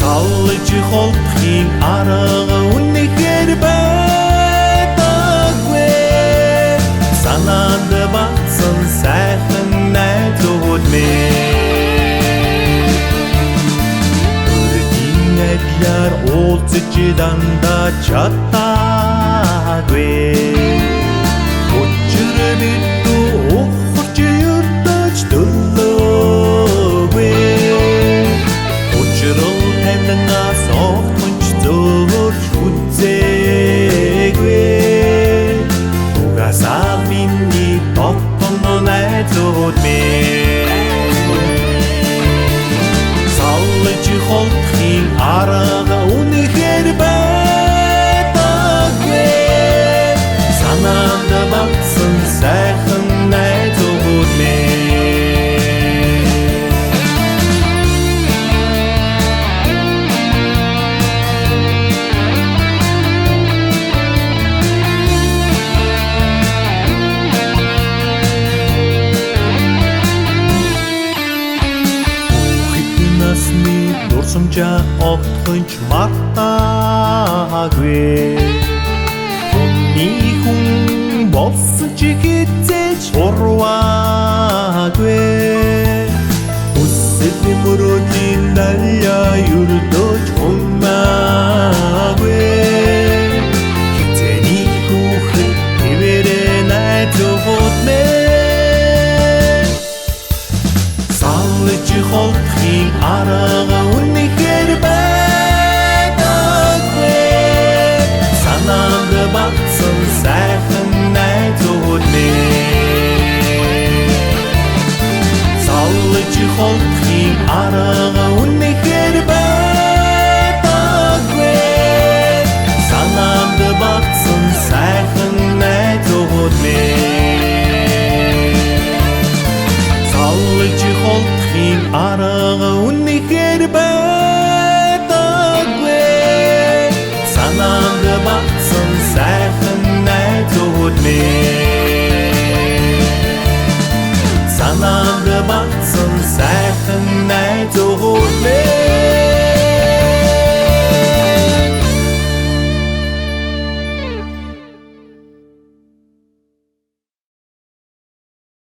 Салж холдохын арга үнэхээр байдаггүй санаанд багсан сайхан найзууд минь Өргөн адилаар уулзаж дандаа чадаагүй Учир мэдүү ухарч өртөж төлөөгүй Учрал танаас огтонч зөөрч үзээгүй Угасаа миний дотн найзууд минь Салж холдохын арга үнэхээр байдаггүй Санаанд багсан сайхан найзууд минь Дурсамжаа огтхонч мартаагүй Хүний хүн болсон ч хизээж сурваагүй Үсэт мөрөдийн даляа юрдож хумаагүй Хизээний хүүхэд хэвээрээ найзууд минь Салж холдохын арга үнэхээр байдаггүй Санаанд багсан сайхан найзууд минь Салж холдохын